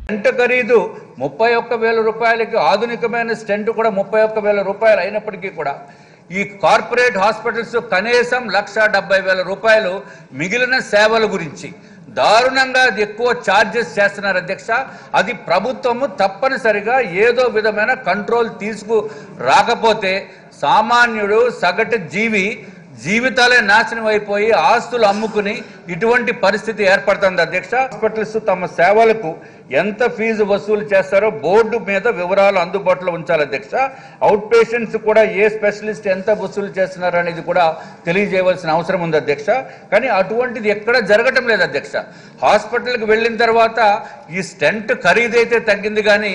Stent ఖరీదు 31,000 రూపాయలకి, ఆధునికమైన stent కూడా 31,000 రూపాయలు అయినప్పటికీ కూడా ఈ కార్పొరేట్ హాస్పిటల్స్ కనీసం 1,70,000 రూపాయలు మిగిలిన సేవల గురించి దారుణంగా ఎక్కువ ఛార్జెస్ చేస్తున్నారు అధ్యక్ష. అది ప్రభుత్వము తప్పనిసరిగా ఏదో విధమైన కంట్రోల్ రాకపోతే సామాన్యుడు సగటు జీవితాలే నాశనం అయిపోయి ఆస్తులు అమ్ముకుని ఇటువంటి పరిస్థితి ఏర్పడుతుంది అధ్యక్ష. హాస్పిటల్స్ తమ సేవలకు ఎంత ఫీజు వసూలు చేస్తారో బోర్డు మీద వివరాలు అందుబాటులో ఉంచాలి అధ్యక్ష. అవుట్ పేషెంట్స్ కూడా ఏ స్పెషలిస్ట్ ఎంత వసూలు చేస్తున్నారు అనేది కూడా తెలియజేయవలసిన అవసరం ఉంది అధ్యక్ష. కానీ అటువంటిది ఎక్కడ జరగటం లేదు అధ్యక్ష. హాస్పిటల్కి వెళ్ళిన తర్వాత ఈ స్టెంట్ ఖరీదైతే తగ్గింది, కానీ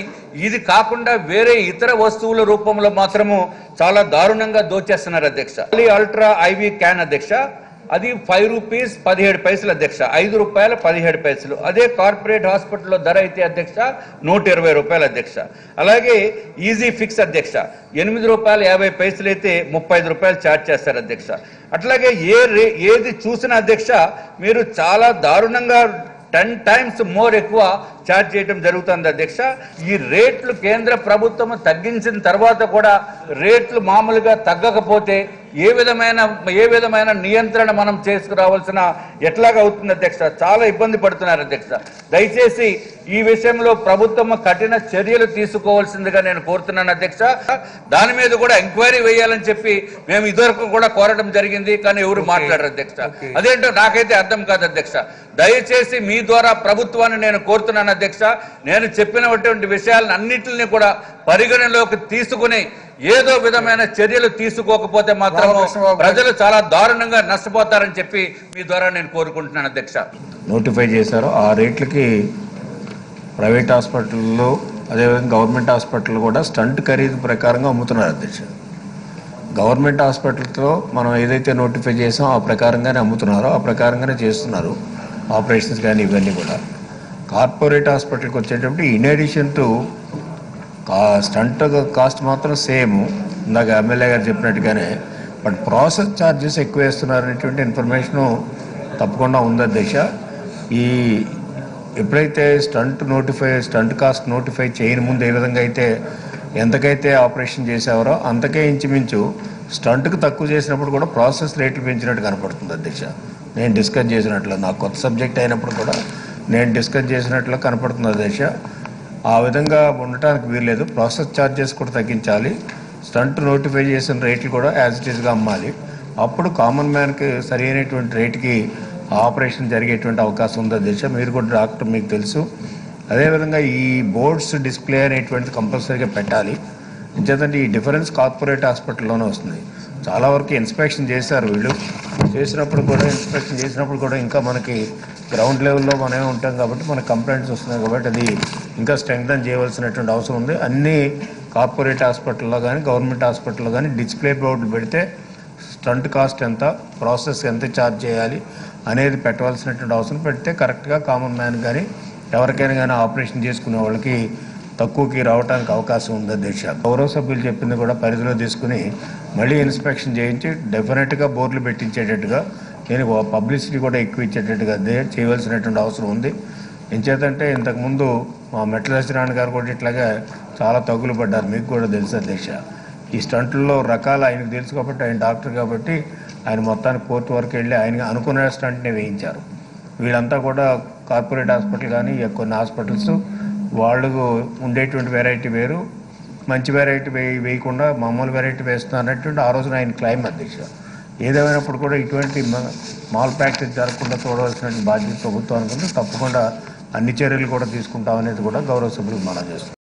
ఇది కాకుండా వేరే ఇతర వస్తువుల రూపంలో మాత్రము చాలా దారుణంగా దోచేస్తున్నారు అధ్యక్ష. అల్ట్రా ఐవి క్యాన్ అధ్యక్ష, అది 5 రూపీస్ 17 పైసలు అధ్యక్ష, 5 రూపాయలు 17 పైసలు. అదే కార్పొరేట్ హాస్పిటల్లో ధర అయితే అధ్యక్ష 120 రూపాయలు అధ్యక్ష. అలాగే ఈజీ ఫిక్స్ అధ్యక్ష 8 రూపాయలు 50 పైసలు అయితే 35 రూపాయలు ఛార్జ్ చేస్తారు అధ్యక్ష. అట్లాగే ఏది చూసినా అధ్యక్ష మీరు చాలా దారుణంగా 10 టైమ్స్ మోర్ ఎక్కువ ఛార్జ్ చేయడం జరుగుతుంది అధ్యక్ష. ఈ రేట్లు కేంద్ర ప్రభుత్వం తగ్గించిన తర్వాత కూడా రేట్లు మామూలుగా తగ్గకపోతే ఏ విధమైన నియంత్రణ మనం చేసుకురావాల్సిన ఎట్లాగా అవుతుంది అధ్యక్ష? చాలా ఇబ్బంది పడుతున్నారు అధ్యక్ష. దయచేసి ఈ విషయంలో ప్రభుత్వం కఠిన చర్యలు తీసుకోవాల్సిందిగా నేను కోరుతున్నాను అధ్యక్ష. దాని మీద కూడా ఎంక్వైరీ వేయాలని చెప్పి మేము ఇదివరకు కూడా కోరడం జరిగింది, కానీ ఎవరు మాట్లాడరు అధ్యక్ష. అదేంటో నాకైతే అర్థం కాదు అధ్యక్ష. దయచేసి మీ ద్వారా ప్రభుత్వాన్ని నేను కోరుతున్నాను అధ్యక్ష. నేను చెప్పినటువంటి విషయాలను అన్నింటినీ కూడా పరిగణలోకి తీసుకుని ఏదో విధమైన చర్యలు తీసుకోకపోతే మాత్రం ప్రజలు చాలా దారుణంగా నష్టపోతారని చెప్పి మీ ద్వారా నేను కోరుకుంటున్నాను అధ్యక్ష. నోటిఫై చేశారు ఆ రేట్లకి ప్రైవేట్ హాస్పిటల్లో, అదేవిధంగా గవర్నమెంట్ హాస్పిటల్ కూడా స్టంట్ ఖరీదు ప్రకారంగా అమ్ముతున్నారు అధ్యక్ష. గవర్నమెంట్ హాస్పిటల్తో మనం ఏదైతే నోటిఫై చేసామో ఆ ప్రకారంగానే అమ్ముతున్నారో ఆ ప్రకారంగానే చేస్తున్నారు ఆపరేషన్స్ కానీ ఇవన్నీ కూడా. కార్పొరేట్ హాస్పిటల్కి వచ్చేటప్పుడు in addition to stent cost మాత్రం సేమ్, ఇందాక ఎమ్మెల్యే గారు చెప్పినట్టుగానే, బట్ ప్రాసెస్ ఛార్జెస్ ఎక్కువ వేస్తున్నారు అనేటువంటి ఇన్ఫర్మేషను తప్పకుండా ఉంది అధ్యక్ష. ఎప్పుడైతే స్టంట్ కాస్ట్ నోటిఫై చేయని ముందు ఏ విధంగా అయితే ఎంతకైతే ఆపరేషన్ చేసేవారో అంతకే ఇంచుమించు స్టంట్కి తక్కువ చేసినప్పుడు కూడా ప్రాసెస్ రేట్లు పెంచినట్టు కనపడుతుంది అధ్యక్ష. నేను డిస్కస్ చేసినట్లు, నాకు కొత్త సబ్జెక్ట్ అయినప్పుడు కూడా నేను డిస్కస్ చేసినట్లు కనపడుతుంది అధ్యక్ష. ఆ విధంగా ఉండటానికి వీల్లేదు. ప్రాసెస్ ఛార్జెస్ కూడా తగ్గించాలి, స్టంట్ నోటిఫై చేసిన రేట్లు కూడా యాజ్ ఇట్ ఈస్గా అమ్మాలి. అప్పుడు కామన్ మ్యాన్కి సరి అయినటువంటి రేటుకి ఆపరేషన్ జరిగేటువంటి అవకాశం ఉంది అధ్యక్ష. మీరు కూడా డాక్టర్, మీకు తెలుసు. అదేవిధంగా ఈ బోర్డ్స్ డిస్ప్లే అనేటువంటిది కంపల్సరీగా పెట్టాలి. ఎందుకంటే ఈ డిఫరెన్స్ కార్పొరేట్ హాస్పిటల్లోనే వస్తుంది. చాలా వరకు ఇన్స్పెక్షన్ చేశారు వీళ్ళు, ఇన్స్పెక్షన్ చేసినప్పుడు కూడా ఇంకా మనకి గ్రౌండ్ లెవెల్లో మనమే ఉంటాం కాబట్టి మనకు కంప్లైంట్స్ వస్తున్నాయి కాబట్టి అది ఇంకా స్ట్రెంగ్థన్ చేయవలసినటువంటి అవసరం ఉంది. అన్ని కార్పొరేట్ హాస్పిటల్లో కానీ గవర్నమెంట్ హాస్పిటల్లో కానీ డిస్ప్లే బోర్డులు పెడితే స్టంట్ కాస్ట్ ఎంత, ప్రాసెస్ ఎంత ఛార్జ్ చేయాలి అనేది పెట్టవలసినటువంటి అవసరం పెడితే కరెక్ట్గా కామన్ మ్యాన్ కానీ ఎవరికైనా కానీ ఆపరేషన్ చేసుకునే వాళ్ళకి తక్కువకి రావడానికి అవకాశం ఉంది అధ్యక్ష. గౌరవ సభ్యులు చెప్పింది కూడా పరిధిలో తీసుకుని మళ్ళీ ఇన్స్పెక్షన్ చేయించి డెఫినెట్గా బోర్డులు పెట్టించేటట్టుగా, నేను పబ్లిసిటీ కూడా ఎక్కువ ఇచ్చేటట్టుగా చేయవలసినటువంటి అవసరం ఉంది. ఎంచేతంటే ఇంతకుముందు మా మెట్ల సత్యనారాయణ గారు కూడా ఇట్లాగా చాలా తగులు పడ్డారు, మీకు కూడా తెలుసు అధ్యక్ష. ఈ స్టంట్లలో రకాలు ఆయనకు తెలుసు కాబట్టి, ఆయన డాక్టర్ కాబట్టి ఆయన మొత్తానికి కోర్టు వరకు వెళ్ళి ఆయన అనుకున్న స్టంట్నే వేయించారు. వీళ్ళంతా కూడా కార్పొరేట్ హాస్పిటల్ కానీ కొన్ని హాస్పిటల్స్ వాళ్ళకు ఉండేటువంటి వెరైటీ వేరు, మంచి వెరైటీ వేయకుండా మామూలు వెరైటీ వేస్తున్నారు అన్నటువంటి ఆ రోజున ఆయన క్లైమ్ అధ్యక్ష. ఏదేమైనప్పుడు కూడా ఇటువంటి మాల్ ప్రాక్టీస్ జరగకుండా చూడవలసిన బాధ్యత ప్రభుత్వం అనుకుంటే తప్పకుండా అన్ని చర్యలు కూడా తీసుకుంటామనేది కూడా గౌరవ సభ్యులకు మనం చేస్తాం.